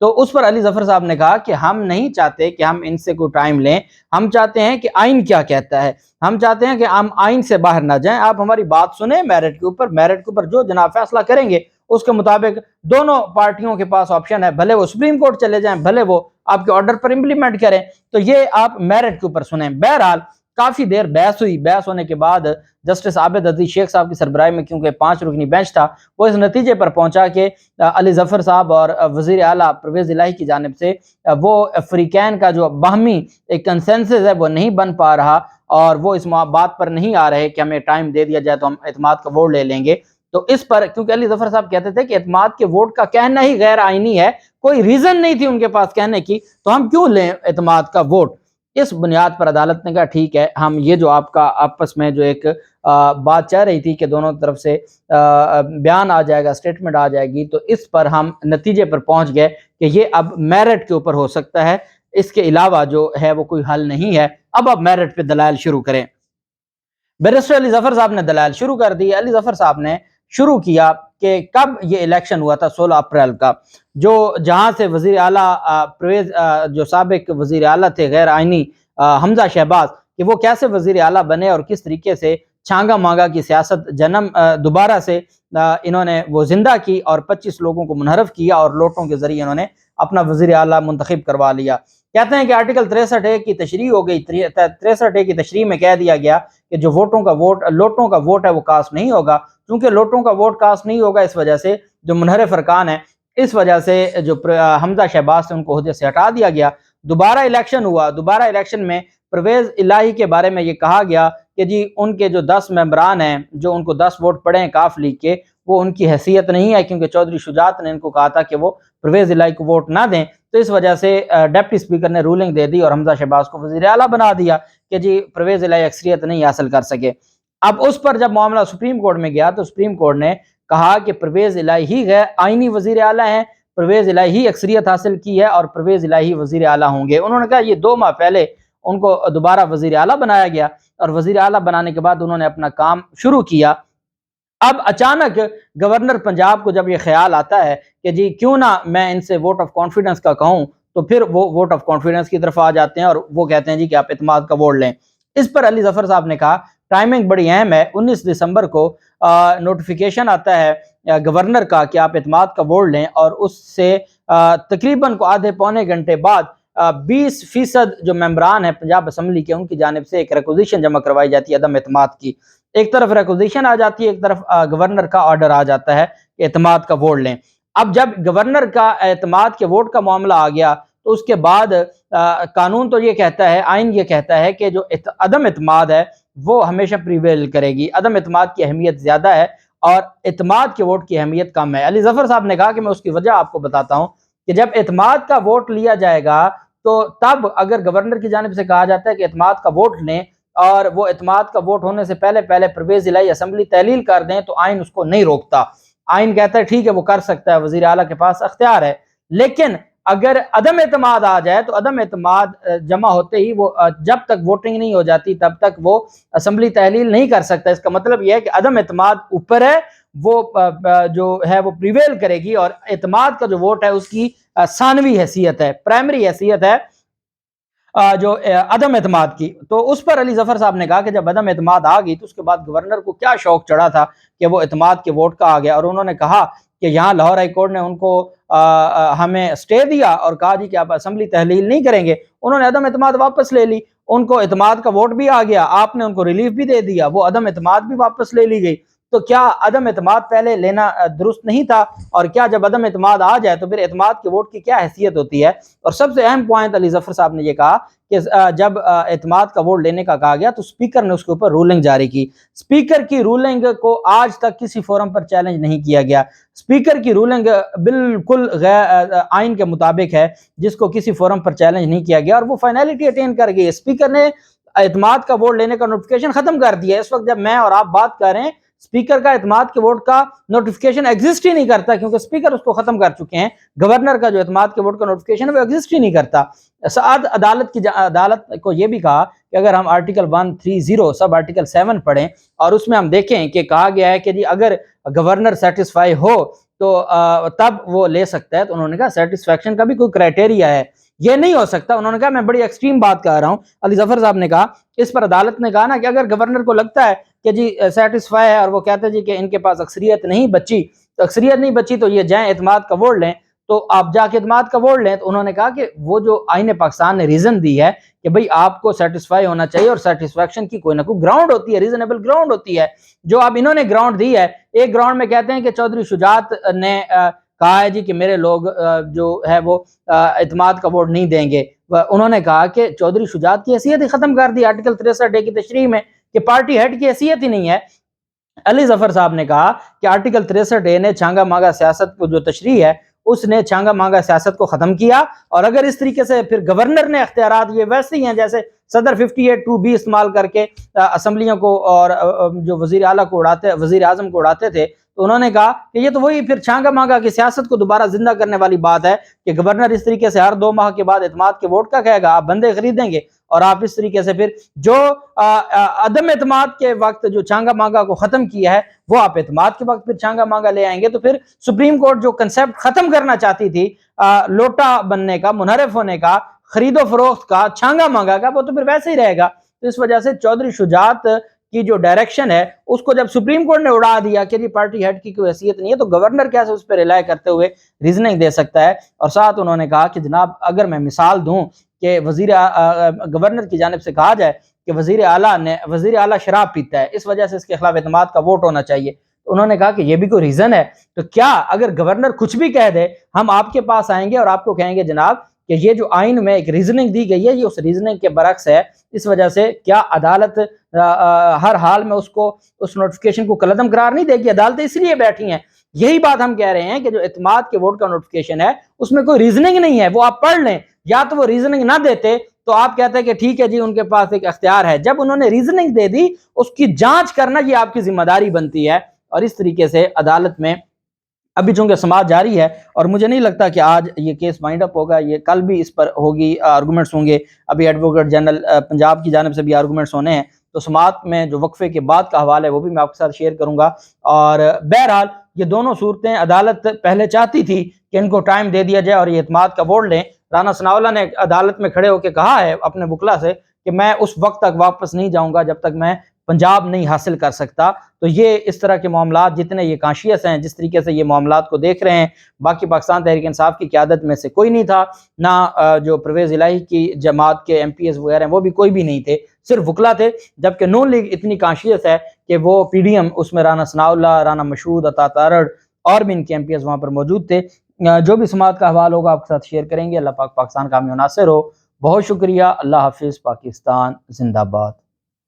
تو اس پر علی ظفر صاحب نے کہا کہ ہم نہیں چاہتے کہ ہم ان سے کوئی ٹائم لیں، ہم چاہتے ہیں کہ آئین کیا کہتا ہے، ہم چاہتے ہیں کہ ہم آئین سے باہر نہ جائیں، آپ ہماری بات سنیں، میرٹ کے اوپر جو جناب فیصلہ کریں گے اس کے مطابق دونوں پارٹیوں کے پاس آپشن ہے، بھلے وہ سپریم کورٹ چلے جائیں، بھلے وہ آپ کے آرڈر پر امپلیمنٹ کریں، تو یہ آپ میرٹ کے اوپر سنیں۔ بہرحال کافی دیر بحث ہوئی، بحث ہونے کے بعد جسٹس عابد عزیز شیخ صاحب کی سربراہی میں کیونکہ 5 رکنی بینچ تھا، وہ اس نتیجے پر پہنچا کہ علی ظفر صاحب اور وزیر اعلیٰ پرویز الہی کی جانب سے وہ فریقین کا جو باہمی ایک کنسنسس ہے وہ نہیں بن پا رہا، اور وہ اس بات پر نہیں آ رہے کہ ہمیں ٹائم دے دیا جائے تو ہم اعتماد کا ووٹ لے لیں گے۔ تو اس پر کیونکہ علی ظفر صاحب کہتے تھے کہ اعتماد کے ووٹ کا کہنا ہی غیر آئینی ہے، کوئی ریزن نہیں تھی ان کے پاس کہنے کی، تو ہم کیوں لیں اعتماد کا ووٹ؟ اس بنیاد پر عدالت نے کہا ٹھیک ہے، ہم یہ جو آپ کا آپس میں جو ایک بات چل رہی تھی کہ دونوں طرف سے بیان آ جائے گا، سٹیٹمنٹ آ جائے گی، تو اس پر ہم نتیجے پر پہنچ گئے کہ یہ اب میرٹ کے اوپر ہو سکتا ہے، اس کے علاوہ جو ہے وہ کوئی حل نہیں ہے، اب آپ میرٹ پہ دلائل شروع کریں۔ بیرسٹر علی ظفر صاحب نے دلائل شروع کر دی۔ علی ظفر صاحب نے شروع کیا کہ کب یہ الیکشن ہوا تھا، 16 اپریل کا، جو جہاں سے وزیر اعلیٰ پرویز جو سابق وزیر اعلیٰ تھے غیر آئینی حمزہ شہباز، کہ وہ کیسے وزیر اعلیٰ بنے اور کس طریقے سے چھانگا مانگا کی سیاست جنم دوبارہ سے انہوں نے وہ زندہ کی اور 25 لوگوں کو منحرف کیا اور لوٹوں کے ذریعے انہوں نے اپنا وزیر اعلیٰ منتخب کروا لیا۔ کہتے ہیں کہ آرٹیکل 63 کی تشریح ہو گئی، 63 کی تشریح میں کہہ دیا گیا کہ جو لوٹوں کا ووٹ ہے وہ کاسٹ نہیں ہوگا، کیونکہ لوٹوں کا ووٹ کاسٹ نہیں ہوگا، اس وجہ سے جو منحرف ارکان ہیں، اس وجہ سے جو حمزہ شہباز سے ان کو عہدے سے ہٹا دیا گیا۔ دوبارہ الیکشن ہوا، دوبارہ الیکشن میں پرویز الہی کے بارے میں یہ کہا گیا کہ جی ان کے جو 10 ممبران ہیں جو ان کو 10 ووٹ پڑے ہیں کاف لیگ کے، وہ ان کی حیثیت نہیں ہے، کیونکہ چودھری شجاعت نے ان کو کہا تھا کہ وہ پرویز الہی کو ووٹ نہ دیں، تو اس وجہ سے ڈپٹی اسپیکر نے رولنگ دے دی اور حمزہ شہباز کو وزیر اعلیٰ بنا دیا کہ جی پرویز الہی اکثریت نہیں حاصل کر سکے۔ اب اس پر جب معاملہ سپریم کورٹ میں گیا تو سپریم کورٹ نے کہا کہ پرویز الہی ہی غیر آئینی وزیر اعلیٰ ہیں، پرویز الہی ہی اکثریت حاصل کی ہے اور پرویز الہی وزیر اعلیٰ ہوں گے۔ انہوں نے کہا یہ 2 ماہ پہلے ان کو دوبارہ وزیر اعلیٰ بنایا گیا، اور وزیر اعلیٰ بنانے کے بعد انہوں نے اپنا کام شروع کیا۔ اب اچانک گورنر پنجاب کو جب یہ خیال آتا ہے کہ جی کیوں نہ میں ان سے ووٹ آف کانفیڈنس کا کہوں، تو پھر وہ ووٹ آف کانفیڈنس کی طرف آ جاتے ہیں اور وہ کہتے ہیں جی کہ آپ اعتماد کا ووٹ لیں۔ اس پر علی ظفر صاحب نے کہا ٹائمنگ بڑی اہم ہے، 19 دسمبر کو نوٹیفیکیشن آتا ہے گورنر کا کہ آپ اعتماد کا ووٹ لیں، اور اس سے تقریباً کو آدھے پونے گھنٹے بعد 20% جو ممبران ہیں پنجاب اسمبلی کے، ان کی جانب سے ایک ریکوزیشن جمع کروائی جاتی ہے عدم اعتماد کی۔ ایک طرف ریکوزیشن آ جاتی ہے، ایک طرف گورنر کا آرڈر آ جاتا ہے کہ اعتماد کا ووٹ لیں۔ اب جب گورنر کا اعتماد کے ووٹ کا معاملہ آ گیا تو اس کے بعد قانون تو یہ کہتا ہے، آئین یہ کہتا ہے کہ جو عدم اعتماد ہے وہ ہمیشہ پریویل کرے گی، عدم اعتماد کی اہمیت زیادہ ہے اور اعتماد کے ووٹ کی اہمیت کم ہے۔ علی ظفر صاحب نے کہا کہ میں اس کی وجہ آپ کو بتاتا ہوں کہ جب اعتماد کا ووٹ لیا جائے گا تو تب اگر گورنر کی جانب سے کہا جاتا ہے کہ اعتماد کا ووٹ لیں اور وہ اعتماد کا ووٹ ہونے سے پہلے پرویز الہی اسمبلی تحلیل کر دیں تو آئین اس کو نہیں روکتا، آئین کہتا ہے ٹھیک ہے وہ کر سکتا ہے، وزیر اعلیٰ کے پاس اختیار ہے۔ لیکن اگر عدم اعتماد آ جائے تو عدم اعتماد جمع ہوتے ہی وہ جب تک ووٹنگ نہیں ہو جاتی تب تک وہ اسمبلی تحلیل نہیں کر سکتا۔ اس کا مطلب یہ ہے کہ عدم اعتماد اوپر ہے، وہ جو ہے وہ پریویل کرے گی، اور اعتماد کا جو ووٹ ہے اس کی ثانوی حیثیت ہے، پرائمری حیثیت ہے جو عدم اعتماد کی۔ تو اس پر علی ظفر صاحب نے کہا کہ جب عدم اعتماد آ گئی تو اس کے بعد گورنر کو کیا شوق چڑھا تھا کہ وہ اعتماد کے ووٹ کا آ گیا، اور انہوں نے کہا کہ یہاں لاہور ہائی کورٹ نے ان کو ہمیں سٹے دیا اور کہا جی کہ آپ اسمبلی تحلیل نہیں کریں گے، انہوں نے عدم اعتماد واپس لے لی، ان کو اعتماد کا ووٹ بھی آ گیا، آپ نے ان کو ریلیف بھی دے دیا، وہ عدم اعتماد بھی واپس لے لی گئی۔ تو کیا عدم اعتماد پہلے لینا درست نہیں تھا؟ اور کیا جب عدم اعتماد آ جائے تو پھر اعتماد کے ووٹ کی کیا حیثیت ہوتی ہے؟ اور سب سے اہم پوائنٹ علی ظفر صاحب نے یہ کہا کہ جب اعتماد کا ووٹ لینے کا کہا گیا تو اسپیکر نے اس کے اوپر رولنگ جاری کی۔ اسپیکر کی رولنگ کو آج تک کسی فورم پر چیلنج نہیں کیا گیا، اسپیکر کی رولنگ بالکل غیر آئین کے مطابق ہے جس کو کسی فورم پر چیلنج نہیں کیا گیا، اور وہ فائنلٹی اٹین کر گئی۔ اسپیکر نے اعتماد کا ووٹ لینے کا نوٹیفیکیشن ختم کر دیا۔ اس وقت جب میں اور آپ بات کر رہے ہیں اسپیکر کا اعتماد کے ووٹ کا نوٹیفیکیشن ایگزسٹ ہی نہیں کرتا، کیونکہ اسپیکر اس کو ختم کر چکے ہیں۔ گورنر کا جو اعتماد کے ووٹ کا نوٹیفیکیشن ہے وہ ایگزسٹ ہی نہیں کرتا۔ عدالت کو یہ بھی کہا کہ اگر ہم آرٹیکل 130 سب آرٹیکل 7 پڑھیں اور اس میں ہم دیکھیں کہ کہا گیا ہے کہ جی اگر گورنر سیٹسفائی ہو تو تب وہ لے سکتا ہے۔ تو انہوں نے کہا سیٹسفیکشن کا بھی کوئی کرائٹیریا ہے، یہ نہیں ہو سکتا۔ انہوں نے کہا میں بڑی ایکسٹریم بات کہہ رہا ہوں۔ علی ظفر صاحب نے کہا اس پر عدالت نے کہا نا کہ اگر گورنر کو لگتا ہے کہ جی سیٹسفائی ہے اور وہ کہتے ہیں جی کہ ان کے پاس اکثریت نہیں بچی، تو اکثریت نہیں بچی تو یہ جائیں اعتماد کا ووٹ لیں، تو آپ جا کے اعتماد کا ووٹ لیں۔ تو انہوں نے کہا کہ وہ جو آئین پاکستان نے ریزن دی ہے کہ بھئی آپ کو سیٹسفائی ہونا چاہیے، اور سیٹسفیکشن کی کوئی نہ کوئی گراؤنڈ ہوتی ہے، ریزنیبل گراؤنڈ ہوتی ہے، جو اب انہوں نے گراؤنڈ دی ہے۔ ایک گراؤنڈ میں کہتے ہیں کہ چودھری شجاعت نے کہا ہے جی کہ میرے لوگ جو ہے وہ اعتماد کا ووٹ نہیں دیں گے۔ انہوں نے کہا کہ چودھری شجاعت کی حیثیت ہی ختم کر دی آرٹیکل 63 کی تشریح میں، کہ پارٹی ہیڈ کی حیثیت ہی نہیں ہے۔ علی ظفر صاحب نے کہا کہ آرٹیکل 63 نے چھانگا مانگا سیاست کو جو تشریح ہے اس نے چھانگا مانگا سیاست کو ختم کیا، اور اگر اس طریقے سے پھر گورنر نے اختیارات یہ ویسے ہی ہیں جیسے صدر 58(2)B استعمال کر کے اسمبلیوں کو اور جو وزیر اعلیٰ کو اڑاتے، وزیر اعظم کو اڑاتے تھے، تو انہوں نے کہا کہ یہ تو وہی پھر چھانگا مانگا کی سیاست کو دوبارہ زندہ کرنے والی بات ہے کہ گورنر اس طریقے سے ہر 2 ماہ کے بعد اعتماد کے ووٹ کا کہے گا، آپ بندے خریدیں گے، اور آپ اس طریقے سے پھر جو عدم اعتماد کے وقت جو چھانگا مانگا کو ختم کیا ہے وہ آپ اعتماد کے وقت پھر چھانگا مانگا لے آئیں گے۔ تو پھر سپریم کورٹ جو کنسیپٹ ختم کرنا چاہتی تھی لوٹا بننے کا، منحرف ہونے کا، خرید و فروخت کا، چھانگا مانگا کا، وہ تو پھر ویسے ہی رہے گا۔ تو اس وجہ سے چودھری شجاعت کی جو ڈائریکشن ہے اس کو جب سپریم کورٹ نے اڑا دیا کہ جی پارٹی ہیڈ کی کوئی حیثیت نہیں ہے، تو گورنر کیسے اس پہ ریلائی کرتے ہوئے ریزننگ دے سکتا ہے؟ اور ساتھ انہوں نے کہا کہ جناب اگر میں مثال دوں کہ گورنر کی جانب سے کہا جائے کہ وزیر اعلیٰ شراب پیتا ہے، اس وجہ سے اس کے خلاف اعتماد کا ووٹ ہونا چاہیے، تو انہوں نے کہا کہ یہ بھی کوئی ریزن ہے؟ تو کیا اگر گورنر کچھ بھی کہہ دے ہم آپ کے پاس آئیں گے اور آپ کو کہیں گے جناب کہ یہ جو آئین میں ایک ریزننگ دی گئی ہے یہ اس ریزننگ کے برعکس ہے، اس وجہ سے کیا عدالت ہر حال میں اس نوٹیفکیشن کو کالعدم قرار نہیں دے گی؟ عدالتیں اس لیے بیٹھی ہیں۔ یہی بات ہم کہہ رہے ہیں کہ جو اعتماد کے ووٹ کا نوٹیفکیشن ہے اس میں کوئی ریزننگ نہیں ہے، وہ آپ پڑھ لیں، یا تو وہ ریزننگ نہ دیتے تو آپ کہتے ہیں کہ ٹھیک ہے جی ان کے پاس ایک اختیار ہے، جب انہوں نے ریزننگ دے دی اس کی جانچ کرنا یہ آپ کی ذمہ داری بنتی ہے۔ اور اس طریقے سے عدالت میں ابھی چونکہ سماعت جاری ہے اور مجھے نہیں لگتا کہ آج یہ کیس وائنڈ اپ ہوگا، یہ کل بھی اس پر ہوگی، آرگومنٹس ہوں گے، ابھی ایڈوکیٹ جنرل پنجاب کی جانب سے بھی آرگومنٹس ہونے ہیں، تو سماعت میں جو وقفے کے بعد کا حوالہ ہے وہ بھی میں آپ کے ساتھ شیئر کروں گا۔ اور بہرحال یہ دونوں صورتیں عدالت پہلے چاہتی تھی کہ ان کو ٹائم دے دیا جائے اور یہ اعتماد کا ووٹ لیں۔ رانا ثناء اللہ نے عدالت میں کھڑے ہو کے کہا ہے اپنے وکلا سے کہ میں اس وقت تک واپس نہیں جاؤں گا جب تک میں پنجاب نہیں حاصل کر سکتا۔ تو یہ اس طرح کے معاملات جتنے یہ کانشیس ہیں، جس طریقے سے یہ معاملات کو دیکھ رہے ہیں، باقی پاکستان تحریک انصاف کی قیادت میں سے کوئی نہیں تھا، نہ جو پرویز الہی کی جماعت کے MP وغیرہ ہیں وہ بھی کوئی بھی نہیں تھے، صرف وکلا تھے، جبکہ نون لیگ اتنی کانشیس ہے کہ وہ PDM اس میں رانا ثناء اللہ، رانا مشہود، عطا تارڑ اور بھی ان کے MPs وہاں پر موجود تھے۔ جو بھی سماعت کا حوالہ ہوگا آپ کے ساتھ شیئر کریں گے۔ اللہ پاک پاکستان کامیاب ناصر ہو۔ بہت شکریہ۔ اللہ حافظ۔ پاکستان زندہ باد۔